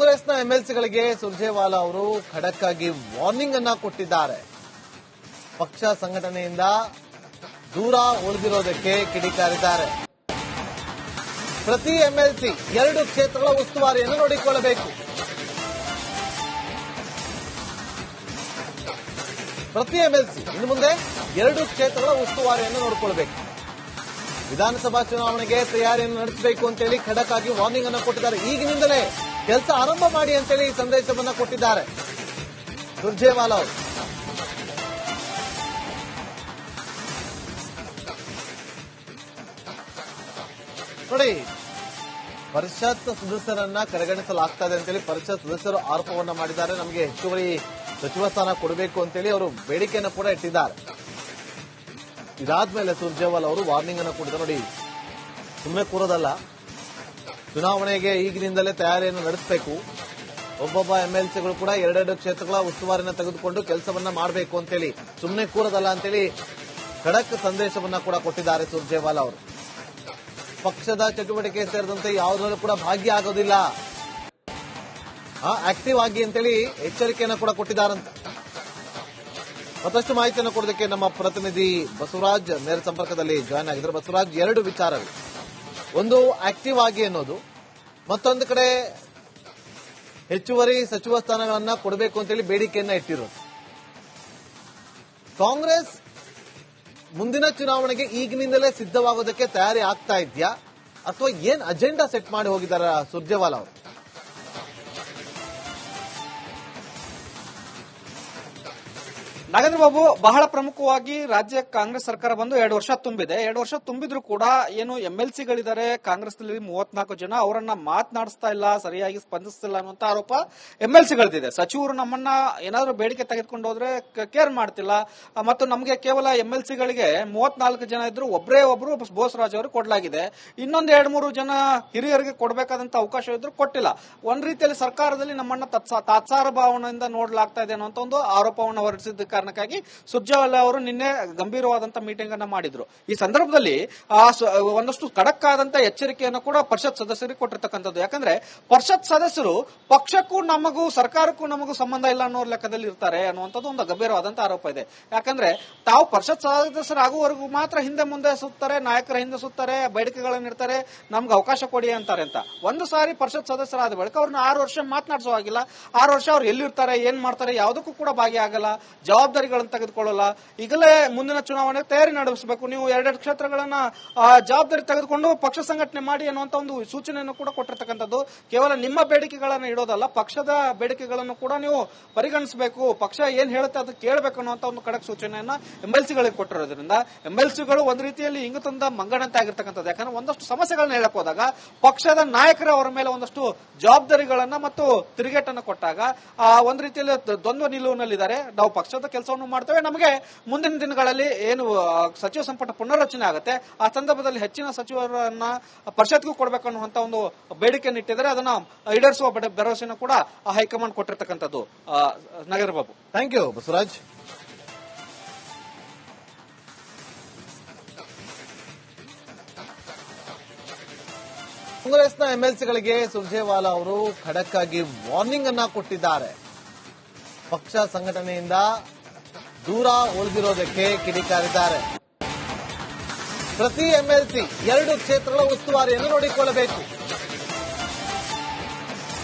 ಕಾಂಗ್ರೆಸ್ನ ಎಂಎಲ್ಸಿಗಳಿಗೆ ಸುರ್ಜೇವಾಲಾ ಅವರು ಖಡಕ್ ಆಗಿ ವಾರ್ನಿಂಗ್ ಅನ್ನ ಕೊಟ್ಟಿದ್ದಾರೆ. ಪಕ್ಷ ಸಂಘಟನೆಯಿಂದ ದೂರ ಉಳಿದಿರೋದಕ್ಕೆ ಕಿಡಿಕಾರಿದ್ದಾರೆ. ಪ್ರತಿ ಎಂಎಲ್ಸಿ 2 ಕ್ಷೇತ್ರಗಳ ಉಸ್ತುವಾರಿಯನ್ನು ನೋಡಿಕೊಳ್ಳಬೇಕು. ಪ್ರತಿ ಎಂಎಲ್ಸಿ ಇನ್ನು ಮುಂದೆ 2 ಕ್ಷೇತ್ರಗಳ ಉಸ್ತುವಾರಿಯನ್ನು ನೋಡಿಕೊಳ್ಳಬೇಕು. ವಿಧಾನಸಭಾ ಚುನಾವಣೆಗೆ ತಯಾರಿಯನ್ನು ನಡೆಸಬೇಕು ಅಂತೇಳಿ ಖಡಕ್ ಆಗಿ ವಾರ್ನಿಂಗ್ ಅನ್ನು ಕೊಟ್ಟಿದ್ದಾರೆ. ಈಗಿನಿಂದಲೇ ಕೆಲಸ ಆರಂಭ ಮಾಡಿ ಅಂತೇಳಿ ಸಂದೇಶವನ್ನ ಕೊಟ್ಟಿದ್ದಾರೆ ಸುರ್ಜೇವಾಲಾ ಅವರು. ನೋಡಿ, ಪರಿಷತ್ ಸದಸ್ಯರನ್ನ ಕಡೆಗಣಿಸಲಾಗ್ತಾ ಇದೆ ಅಂತೇಳಿ ಪರಿಷತ್ ಸದಸ್ಯರು ಆರೋಪವನ್ನ ಮಾಡಿದ್ದಾರೆ. ನಮಗೆ ಹೆಚ್ಚುವರಿ ಸಚಿವ ಸ್ಥಾನ ಕೊಡಬೇಕು ಅಂತೇಳಿ ಅವರು ಬೇಡಿಕೆಯನ್ನು ಕೂಡ ಇಟ್ಟಿದ್ದಾರೆ. ಇದಾದ್ಮೇಲೆ ಸುರ್ಜೇವಾಲಾ ಅವರು ವಾರ್ನಿಂಗ್ ಅನ್ನು ಕೊಟ್ಟಿದ್ದಾರೆ. ನೋಡಿ, ಸುಮ್ಮನೆ ಕೂರೋದಲ್ಲ, ಚುನಾವಣೆಗೆ ಈಗಿನಿಂದಲೇ ತಯಾರಿಯನ್ನು ನಡೆಸಬೇಕು. ಒಬ್ಬೊಬ್ಬ ಎಂಎಲ್ಸಿಗಳು ಕೂಡ 2 ಕ್ಷೇತ್ರಗಳ ಉಸ್ತುವಾರಿಯನ್ನು ತೆಗೆದುಕೊಂಡು ಕೆಲಸವನ್ನ ಮಾಡಬೇಕು ಅಂತೇಳಿ, ಸುಮ್ಮನೆ ಕೂರೋದಲ್ಲ ಅಂತೇಳಿ ಖಡಕ್ ಸಂದೇಶವನ್ನ ಕೂಡ ಕೊಟ್ಟಿದ್ದಾರೆ ಸುರ್ಜೇವಾಲಾ ಅವರು. ಪಕ್ಷದ ಚಟುವಟಿಕೆ ಸೇರಿದಂತೆ ಯಾವುದರಲ್ಲೂ ಕೂಡ ಭಾಗ್ಯ ಆಗೋದಿಲ್ಲ, ಆಕ್ಟಿವ್ ಆಗಿ ಅಂತೇಳಿ ಎಚ್ಚರಿಕೆಯನ್ನು ಕೂಡ ಕೊಟ್ಟಿದ್ದಾರಂತೆ. ಮತ್ತಷ್ಟು ಮಾಹಿತಿಯನ್ನು ಕೊಡೋದಕ್ಕೆ ನಮ್ಮ ಪ್ರತಿನಿಧಿ ಬಸವರಾಜ್ ನೇರ ಸಂಪರ್ಕದಲ್ಲಿ ಜಾಯ್ನ್ ಆಗಿದ್ದಾರೆ. ಬಸವರಾಜ್, 2 ವಿಚಾರಗಳು, ಒಂದು ಆಕ್ಟಿವ್ ಆಗಿ ಅನ್ನೋದು, ಮತ್ತೊಂದು ಕಡೆ ಹೆಚ್ಚುವರಿ ಸಚಿವ ಸ್ಥಾನಗಳನ್ನ ಕೊಡಬೇಕು ಅಂತೇಳಿ ಬೇಡಿಕೆಯನ್ನ ಇಟ್ಟಿರೋದು. ಕಾಂಗ್ರೆಸ್ ಮುಂದಿನ ಚುನಾವಣೆಗೆ ಈಗಿನಿಂದಲೇ ಸಿದ್ಧವಾಗೋದಕ್ಕೆ ತಯಾರಿ ಆಗ್ತಾ ಇದೆಯಾ, ಅಥವಾ ಏನ್ ಅಜೆಂಡಾ ಸೆಟ್ ಮಾಡಿ ಹೋಗಿದ್ದಾರೆ ಸುರ್ಜೇವಾಲಾ ಅವರು? ನಾಗೇಂದ್ರ ಬಾಬು, ಬಹಳ ಪ್ರಮುಖವಾಗಿ ರಾಜ್ಯ ಕಾಂಗ್ರೆಸ್ ಸರ್ಕಾರ ಬಂದು 2 ವರ್ಷ ತುಂಬಿದೆ. 2 ವರ್ಷ ತುಂಬಿದ್ರು ಕೂಡ ಏನು ಎಂಎಲ್ಸಿಗಳಿದ್ದಾರೆ ಕಾಂಗ್ರೆಸ್ನಲ್ಲಿ 34 ಜನ, ಅವರನ್ನ ಮಾತನಾಡಿಸ್ತಾ ಇಲ್ಲ, ಸರಿಯಾಗಿ ಸ್ಪಂದಿಸ್ತಿಲ್ಲ ಅನ್ನುವಂತ ಆರೋಪ ಎಂಎಲ್ಸಿಗಳದಿದೆ. ಸಚಿವರು ನಮ್ಮನ್ನ ಏನಾದ್ರು ಬೇಡಿಕೆ ತೆಗೆದುಕೊಂಡು ಹೋದ್ರೆ ಕೇರ್ ಮಾಡ್ತಿಲ್ಲ, ಮತ್ತು ನಮಗೆ ಕೇವಲ ಎಂಎಲ್ಸಿಗಳಿಗೆ 34 ಜನ ಇದ್ರು, ಒಬ್ಬರೇ ಒಬ್ರು ಬೋಸರಾಜ್ ಅವರು ಕೊಡಲಾಗಿದೆ, ಇನ್ನೊಂದು 2-3 ಜನ ಹಿರಿಯರಿಗೆ ಕೊಡಬೇಕಾದಂತ ಅವಕಾಶ ಇದ್ರು ಕೊಟ್ಟಿಲ್ಲ. ಒಂದ್ ರೀತಿಯಲ್ಲಿ ಸರ್ಕಾರದಲ್ಲಿ ನಮ್ಮನ್ನ ತಾತ್ಸಾರ ಭಾವನೆಯಿಂದ ನೋಡಲಾಗ್ತಾ ಇದೆ ಅನ್ನುವಂತ ಒಂದು ಆರೋಪವನ್ನು ಹೊರಡಿಸಿದ ಕಾರಣಕ್ಕಾಗಿ ಸುರ್ಜೇವಾಲಾ ಅವರು ನಿನ್ನೆ ಗಂಭೀರವಾದಂತ ಮೀಟಿಂಗ್ ಅನ್ನ ಮಾಡಿದ್ರು. ಈ ಸಂದರ್ಭದಲ್ಲಿ ಒಂದಷ್ಟು ಖಡಕ್ ಆದಂತ ಎಚ್ಚರಿಕೆಯನ್ನು ಕೂಡ ಪರಿಷತ್ ಸದಸ್ಯರಿಗೆ ಕೊಟ್ಟಿರ್ತಕ್ಕಂಥದ್ದು. ಯಾಕಂದ್ರೆ ಪರಿಷತ್ ಸದಸ್ಯರು ಪಕ್ಷಕ್ಕೂ ನಮಗೂ ಸರ್ಕಾರಕ್ಕೂ ನಮಗೂ ಸಂಬಂಧ ಇಲ್ಲ ಅನ್ನೋ ಲೆಕ್ಕದಲ್ಲಿ ಇರ್ತಾರೆ ಅನ್ನುವಂಥದ್ದು ಒಂದು ಗಂಭೀರವಾದಂತ ಆರೋಪ ಇದೆ. ಯಾಕಂದ್ರೆ ತಾವು ಪರಿಷತ್ ಸದಸ್ಯರಾಗುವವರೆಗೂ ಮಾತ್ರ ಹಿಂದೆ ಮುಂದೆ ಸುತ್ತಾರೆ, ನಾಯಕರ ಹಿಂದೆ ಸುತ್ತಾರೆ, ಬೇಡಿಕೆಗಳನ್ನು ಇಡ್ತಾರೆ, ನಮ್ಗೆ ಅವಕಾಶ ಕೊಡಿ ಅಂತಾರೆ ಅಂತ. ಒಂದು ಸಾರಿ ಪರಿಷತ್ ಸದಸ್ಯರಾದ ಬಳಿಕ ಅವ್ರನ್ನ 6 ವರ್ಷ ಮಾತನಾಡಿಸೋ ಆಗಿಲ್ಲ. 6 ವರ್ಷ ಅವ್ರು ಎಲ್ಲಿರ್ತಾರೆ, ಏನ್ ಮಾಡ್ತಾರೆ, ಯಾವುದಕ್ಕೂ ಕೂಡ ಭಾಗಿಯಾಗಲ್ಲ, ಜವಾಬ್ದಾರಿಗಳನ್ನು ತೆಗೆದುಕೊಳ್ಳಲ್ಲ. ಈಗಲೇ ಮುಂದಿನ ಚುನಾವಣೆ ತಯಾರಿ ನಡೆಸಬೇಕು, ನೀವು 2 ಕ್ಷೇತ್ರಗಳನ್ನ ಜವಾಬ್ದಾರಿ ತೆಗೆದುಕೊಂಡು ಪಕ್ಷ ಸಂಘಟನೆ ಮಾಡಿ ಅನ್ನುವಂತ ಒಂದು ಸೂಚನೆಯನ್ನು ಕೂಡ ಕೊಟ್ಟಿರ್ತಕ್ಕಂಥದ್ದು. ಕೇವಲ ನಿಮ್ಮ ಬೇಡಿಕೆಗಳನ್ನು ಇಡೋದಲ್ಲ, ಪಕ್ಷದ ಬೇಡಿಕೆಗಳನ್ನು ಕೂಡ ನೀವು ಪರಿಗಣಿಸಬೇಕು, ಪಕ್ಷ ಏನ್ ಹೇಳುತ್ತೆ ಅದು ಕೇಳಬೇಕು ಅನ್ನುವಂತ ಒಂದು ಖಡಕ್ ಸೂಚನೆಯನ್ನ ಎಂಎಲ್ಸಿಗಳಿಗೆ ಕೊಟ್ಟಿರೋದ್ರಿಂದ ಎಂಎಲ್ಸಿಗಳು ಒಂದ್ ರೀತಿಯಲ್ಲಿ ಇಂಗು ತಂದ ಮಂಗನಂತೆ ಆಗಿರ್ತಕ್ಕಂಥದ್ದು. ಯಾಕಂದ್ರೆ ಒಂದಷ್ಟು ಸಮಸ್ಯೆಗಳನ್ನ ಹೇಳಕ್ ಹೋದಾಗ ಪಕ್ಷದ ನಾಯಕರು ಅವರ ಮೇಲೆ ಒಂದಷ್ಟು ಜವಾಬ್ದಾರಿಗಳನ್ನ ಮತ್ತು ತಿರುಗೇಟನ್ನು ಕೊಟ್ಟಾಗ ಒಂದ್ ರೀತಿಯಲ್ಲಿ ದ್ವಂದ್ವ ನಿಲುವಿನಲ್ಲಿದ್ದಾರೆ. ನಾವು ಪಕ್ಷದ ಕೆಲಸವನ್ನು ಮಾಡ್ತೇವೆ, ನಮಗೆ ಮುಂದಿನ ದಿನಗಳಲ್ಲಿ ಏನು ಸಚಿವ ಸಂಪುಟ ಪುನರ್ರಚನೆ ಆಗುತ್ತೆ ಆ ಸಂದರ್ಭದಲ್ಲಿ ಹೆಚ್ಚಿನ ಸಚಿವರನ್ನ ಪರಿಷತ್ಗೂ ಕೊಡಬೇಕು ಅನ್ನುವಂತ ಒಂದು ಬೇಡಿಕೆಯನ್ನು ಇಟ್ಟಿದ್ದಾರೆ. ಅದನ್ನ ಈಡೇರಿಸುವ ಭರವಸೆಯನ್ನು ಕೂಡ ಹೈಕಮಾಂಡ್ ಕೊಟ್ಟಿರ್ತಕ್ಕಂಥದ್ದು. Nagendra Babu, thank you Basavaraj. ಕಾಂಗ್ರೆಸ್ನ ಎಂಎಲ್ಸಿಗಳಿಗೆ ಸುರ್ಜೇವಾಲಾ ಅವರು ಖಡಕ್ ಆಗಿ ವಾರ್ನಿಂಗ್ ಅನ್ನ ಕೊಟ್ಟಿದ್ದಾರೆ. ಪಕ್ಷ ಸಂಘಟನೆಯಿಂದ ದೂರ ಉಳಿದಿರೋದಕ್ಕೆ ಕಿಡಿಕಾರಿದ್ದಾರೆ. ಪ್ರತಿ ಎಂಎಲ್ಸಿ 2 ಕ್ಷೇತ್ರಗಳ ಉಸ್ತುವಾರಿಯನ್ನು ನೋಡಿಕೊಳ್ಳಬೇಕು.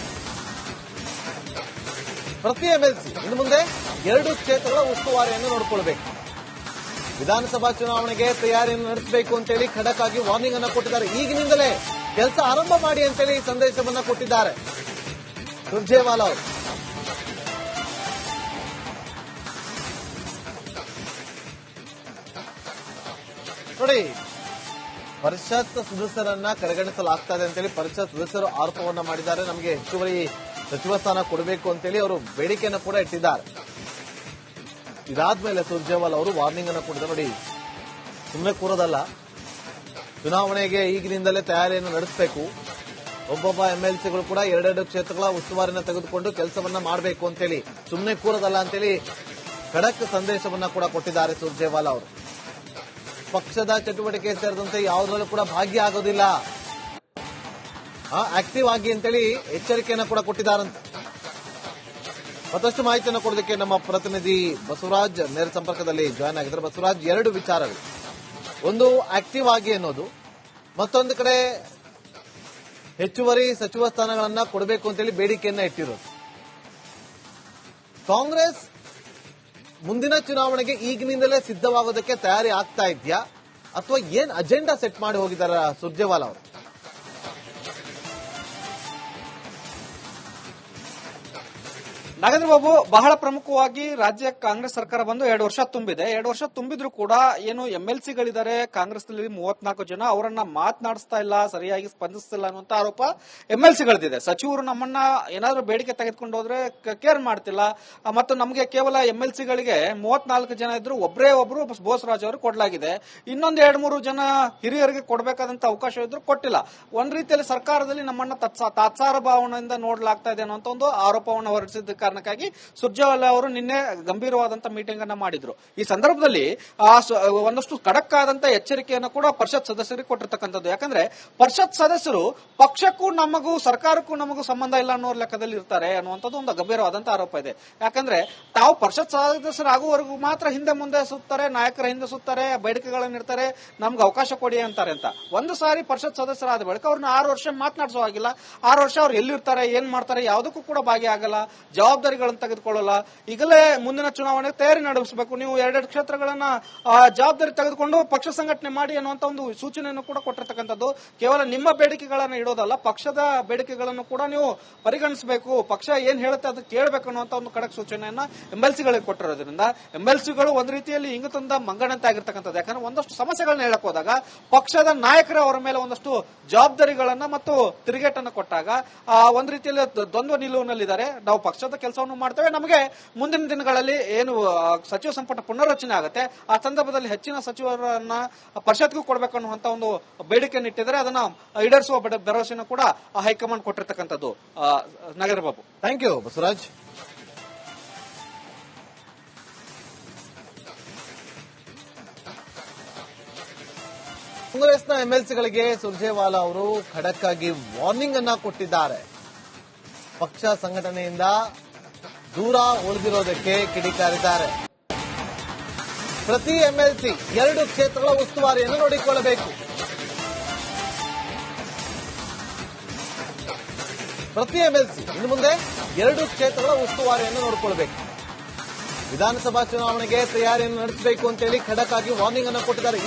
ಪ್ರತಿ ಎಂಎಲ್ಸಿ ಇನ್ನು ಮುಂದೆ 2 ಕ್ಷೇತ್ರಗಳ ಉಸ್ತುವಾರಿಯನ್ನು ನೋಡಿಕೊಳ್ಳಬೇಕು. ವಿಧಾನಸಭಾ ಚುನಾವಣೆಗೆ ತಯಾರಿಯನ್ನು ನಡೆಸಬೇಕು ಅಂತೇಳಿ ಖಡಕ್ ಆಗಿ ವಾರ್ನಿಂಗ್ ಅನ್ನು ಕೊಟ್ಟಿದ್ದಾರೆ. ಈಗಿನಿಂದಲೇ ಕೆಲಸ ಆರಂಭ ಮಾಡಿ ಅಂತೇಳಿ ಸಂದೇಶವನ್ನ ಕೊಟ್ಟಿದ್ದಾರೆ ಸುರ್ಜೇವಾಲಾ ಅವರು. ನೋಡಿ, ಪರಿಷತ್ ಸದಸ್ಯರನ್ನ ಕಡೆಗಣಿಸಲಾಗ್ತಾ ಇದೆ ಅಂತೇಳಿ ಪರಿಷತ್ ಸದಸ್ಯರು ಆರೋಪವನ್ನ ಮಾಡಿದ್ದಾರೆ. ನಮಗೆ ಹೆಚ್ಚುವರಿ ಸಚಿವ ಸ್ಥಾನ ಕೊಡಬೇಕು ಅಂತೇಳಿ ಅವರು ಬೇಡಿಕೆಯನ್ನು ಕೂಡ ಇಟ್ಟಿದ್ದಾರೆ. ಇದಾದ್ಮೇಲೆ ಸುರ್ಜೇವಾಲಾ ಅವರು ವಾರ್ನಿಂಗ್ ಅನ್ನು ಕೊಟ್ಟಿದ್ದಾರೆ. ನೋಡಿ, ಸುಮ್ಮನೆ ಕೂರೋದಲ್ಲ, ಚುನಾವಣೆಗೆ ಈಗಿನಿಂದಲೇ ತಯಾರಿಯನ್ನು ನಡೆಸಬೇಕು. ಒಬ್ಬೊಬ್ಬ ಎಂಎಲ್ಸಿಗಳು ಕೂಡ 2 ಕ್ಷೇತ್ರಗಳ ಉಸ್ತುವಾರಿಯನ್ನು ತೆಗೆದುಕೊಂಡು ಕೆಲಸವನ್ನ ಮಾಡಬೇಕು ಅಂತೇಳಿ, ಸುಮ್ಮನೆ ಕೂರೋದಲ್ಲ ಅಂತೇಳಿ ಖಡಕ್ ಸಂದೇಶವನ್ನ ಕೂಡ ಕೊಟ್ಟಿದ್ದಾರೆ ಸುರ್ಜೇವಾಲಾ ಅವರು. ಪಕ್ಷದ ಚಟುವಟಿಕೆ ಸೇರಿದಂತೆ ಯಾವುದರಲ್ಲೂ ಕೂಡ ಭಾಗ್ಯ ಆಗೋದಿಲ್ಲ, ಆಕ್ಟಿವ್ ಆಗಿ ಅಂತೇಳಿ ಎಚ್ಚರಿಕೆಯನ್ನು ಕೂಡ ಕೊಟ್ಟಿದ್ದಾರಂತೆ. ಮತ್ತಷ್ಟು ಮಾಹಿತಿಯನ್ನು ಕೊಡೋದಕ್ಕೆ ನಮ್ಮ ಪ್ರತಿನಿಧಿ ಬಸವರಾಜ್ ನೇರ ಸಂಪರ್ಕದಲ್ಲಿ ಜಾಯ್ನ್ ಆಗಿದ್ದಾರೆ. ಬಸವರಾಜ್, ಎರಡು ವಿಚಾರಗಳು, ಒಂದು ಆಕ್ಟಿವ್ ಆಗಿ ಅನ್ನೋದು, ಮತ್ತೊಂದು ಕಡೆ ಹೆಚ್ಚುವರಿ ಸಚಿವ ಸ್ಥಾನಗಳನ್ನ ಕೊಡಬೇಕು ಅಂತೇಳಿ ಬೇಡಿಕೆಯನ್ನ ಇಟ್ಟಿರೋದು. ಕಾಂಗ್ರೆಸ್ ಮುಂದಿನ ಚುನಾವಣೆಗೆ ಈಗಿನಿಂದಲೇ ಸಿದ್ಧವಾಗೋದಕ್ಕೆ ತಯಾರಿ ಆಗ್ತಾ ಇದೆಯಾ ಅಥವಾ ಏನ್ ಅಜೆಂಡಾ ಸೆಟ್ ಮಾಡಿ ಹೋಗಿದ್ದಾರೆ ಸುರ್ಜೇವಾಲಾ ಅವರು? ನಾಗೇಂದ್ರ ಬಾಬು, ಬಹಳ ಪ್ರಮುಖವಾಗಿ ರಾಜ್ಯ ಕಾಂಗ್ರೆಸ್ ಸರ್ಕಾರ ಬಂದು 2 ವರ್ಷ ತುಂಬಿದೆ. 2 ವರ್ಷ ತುಂಬಿದ್ರು ಕೂಡ ಏನು ಎಂಎಲ್ಸಿಗಳಿದ್ದಾರೆ ಕಾಂಗ್ರೆಸ್ನಲ್ಲಿ 34 ಜನ, ಅವರನ್ನ ಮಾತನಾಡಿಸ್ತಾ ಇಲ್ಲ, ಸರಿಯಾಗಿ ಸ್ಪಂದಿಸ್ತಿಲ್ಲ ಅನ್ನುವಂತ ಆರೋಪ ಎಂಎಲ್ಸಿಗಳದಿದೆ. ಸಚಿವರು ನಮ್ಮನ್ನ ಏನಾದ್ರೂ ಬೇಡಿಕೆ ತೆಗೆದುಕೊಂಡು ಹೋದ್ರೆ ಕೇರ್ ಮಾಡ್ತಿಲ್ಲ, ಮತ್ತು ನಮಗೆ ಕೇವಲ ಎಂಎಲ್ಸಿಗಳಿಗೆ 34 ಜನ ಇದ್ರು, ಒಬ್ಬರೇ ಒಬ್ರು ಬೋಸರಾಜ್ ಅವರು ಕೊಡಲಾಗಿದೆ, ಇನ್ನೊಂದು 2-3 ಜನ ಹಿರಿಯರಿಗೆ ಕೊಡಬೇಕಾದಂತ ಅವಕಾಶ ಇದ್ರು ಕೊಟ್ಟಿಲ್ಲ. ಒಂದ್ ರೀತಿಯಲ್ಲಿ ಸರ್ಕಾರದಲ್ಲಿ ನಮ್ಮನ್ನ ತಾತ್ಸಾರ ಭಾವನೆಯಿಂದ ನೋಡ್ಲಾಗ್ತಾ ಇದೆ ಅನ್ನುವಂತ ಒಂದು ಆರೋಪವನ್ನು ಹೊರಡಿಸಿದ ಕಾರಣಕ್ಕಾಗಿ ಸುರ್ಜೇವಾಲಾ ಅವರು ನಿನ್ನೆ ಗಂಭೀರವಾದಂತಹ ಮೀಟಿಂಗ್ ಅನ್ನ ಮಾಡಿದ್ರು. ಈ ಸಂದರ್ಭದಲ್ಲಿ ಒಂದಷ್ಟು ಖಡಕ್ ಆದಂತ ಎಚ್ಚರಿಕೆಯನ್ನು ಕೂಡ ಪರಿಷತ್ ಸದಸ್ಯರಿಗೆ ಕೊಟ್ಟಿರ್ತಕ್ಕಂಥದ್ದು. ಯಾಕಂದ್ರೆ ಪರಿಷತ್ ಸದಸ್ಯರು ಪಕ್ಷಕ್ಕೂ ನಮಗೂ ಸರ್ಕಾರಕ್ಕೂ ನಮಗೂ ಸಂಬಂಧ ಇಲ್ಲ ಅನ್ನೋ ಲೆಕ್ಕದಲ್ಲಿ ಇರ್ತಾರೆ ಅನ್ನುವಂಥದ್ದು ಒಂದು ಗಂಭೀರವಾದಂತಹ ಆರೋಪ ಇದೆ. ಯಾಕಂದ್ರೆ ತಾವು ಪರಿಷತ್ ಸದಸ್ಯರಾಗುವವರೆಗೂ ಮಾತ್ರ ಹಿಂದೆ ಮುಂದೆ ಸುತ್ತಾರೆ, ನಾಯಕರ ಹಿಂದೆ ಸುತ್ತಾರೆ, ಬೇಡಿಕೆಗಳನ್ನು ಇಡ್ತಾರೆ, ನಮ್ಗೆ ಅವಕಾಶ ಕೊಡಿ ಅಂತಾರೆ ಅಂತ. ಒಂದು ಸಾರಿ ಪರಿಷತ್ ಸದಸ್ಯರಾದ ಬಳಿಕ ಅವ್ರನ್ನ 6 ವರ್ಷ ಮಾತನಾಡಿಸೋ ಆಗಿಲ್ಲ. 6 ವರ್ಷ ಅವ್ರು ಎಲ್ಲಿರ್ತಾರೆ, ಏನ್ ಮಾಡ್ತಾರೆ, ಯಾವುದಕ್ಕೂ ಕೂಡ ಭಾಗಿಯಾಗಲ್ಲ, ಜವಾಬ್ದಾರಿಗಳನ್ನು ತೆಗೆದುಕೊಳ್ಳಲ್ಲ. ಈಗಲೇ ಮುಂದಿನ ಚುನಾವಣೆಗೆ ತಯಾರಿ ನಡೆಸಬೇಕು, ನೀವು 2 ಕ್ಷೇತ್ರಗಳನ್ನ ಜವಾಬ್ದಾರಿ ತೆಗೆದುಕೊಂಡು ಪಕ್ಷ ಸಂಘಟನೆ ಮಾಡಿ ಅನ್ನುವಂತ ಒಂದು ಸೂಚನೆಯನ್ನು ಕೂಡ ಕೊಟ್ಟಿರ್ತಕ್ಕಂಥದ್ದು. ಕೇವಲ ನಿಮ್ಮ ಬೇಡಿಕೆಗಳನ್ನು ಇಡೋದಲ್ಲ, ಪಕ್ಷದ ಬೇಡಿಕೆಗಳನ್ನು ಕೂಡ ನೀವು ಪರಿಗಣಿಸಬೇಕು, ಪಕ್ಷ ಏನ್ ಹೇಳುತ್ತೆ ಅದನ್ನು ಕೇಳಬೇಕು ಅನ್ನುವಂತ ಒಂದು ಖಡಕ್ ಸೂಚನೆಯನ್ನ ಎಂಎಲ್ಸಿಗಳಿಗೆ ಕೊಟ್ಟಿರೋದ್ರಿಂದ ಎಂಎಲ್ಸಿಗಳು ಒಂದ್ ರೀತಿಯಲ್ಲಿ ಇಂಗತಂದ ಮಂಗನಂತೆ ಆಗಿರ್ತಕ್ಕಂಥದ್ದು. ಯಾಕಂದ್ರೆ ಒಂದಷ್ಟು ಸಮಸ್ಯೆಗಳನ್ನ ಹೇಳಕ್ ಹೋದಾಗ ಪಕ್ಷದ ನಾಯಕರು ಅವರ ಮೇಲೆ ಒಂದಷ್ಟು ಜವಾಬ್ದಾರಿಗಳನ್ನ ಮತ್ತು ತಿರುಗೇಟನ್ನು ಕೊಟ್ಟಾಗ ಒಂದ್ ರೀತಿಯಲ್ಲಿ ದ್ವಂದ್ವ ನಿಲುವಿನಲ್ಲಿದ್ದಾರೆ. ನಾವು ಪಕ್ಷದ ಕೆಲಸವನ್ನು ಮಾಡ್ತೇವೆ, ನಮಗೆ ಮುಂದಿನ ದಿನಗಳಲ್ಲಿ ಏನು ಸಚಿವ ಸಂಪುಟ ಪುನರ್ರಚನೆ ಆಗುತ್ತೆ ಆ ಸಂದರ್ಭದಲ್ಲಿ ಹೆಚ್ಚಿನ ಸಚಿವರನ್ನ ಪರಿಷತ್ಗೂ ಕೊಡಬೇಕು ಅನ್ನುವಂತ ಒಂದು ಬೇಡಿಕೆಯನ್ನು ಇಟ್ಟಿದ್ದಾರೆ. ಅದನ್ನ ಈಡೇರಿಸುವ ಭರವಸೆಯನ್ನು ಕೂಡ ಹೈಕಮಾಂಡ್ ಕೊಟ್ಟಿರ್ತಕ್ಕಂಥದ್ದು. Nagendra Babu, thank you Basavaraj. ಕಾಂಗ್ರೆಸ್ನ ಎಂಎಲ್ಸಿಗಳಿಗೆ ಸುರ್ಜೇವಾಲಾ ಅವರು ಖಡಕ್ ಆಗಿ ವಾರ್ನಿಂಗ್ ಅನ್ನ ಕೊಟ್ಟಿದ್ದಾರೆ. ಪಕ್ಷ ಸಂಘಟನೆಯಿಂದ ದೂರ ಉಳಿದಿರೋದಕ್ಕೆ ಕಿಡಿಕಾರಿದ್ದಾರೆ. ಪ್ರತಿ ಎಂಎಲ್ಸಿ 2 ಕ್ಷೇತ್ರಗಳ ಉಸ್ತುವಾರಿಯನ್ನು ನೋಡಿಕೊಳ್ಳಬೇಕು. ಪ್ರತಿ ಎಂಎಲ್ಸಿ ಇನ್ನು ಮುಂದೆ 2 ಕ್ಷೇತ್ರಗಳ ಉಸ್ತುವಾರಿಯನ್ನು ನೋಡಿಕೊಳ್ಳಬೇಕು. ವಿಧಾನಸಭಾ ಚುನಾವಣೆಗೆ ತಯಾರಿಯನ್ನು ನಡೆಸಬೇಕು ಅಂತೇಳಿ ಖಡಕ್ ಆಗಿ ವಾರ್ನಿಂಗ್ ಅನ್ನು ಕೊಟ್ಟಿದ್ದಾರೆ.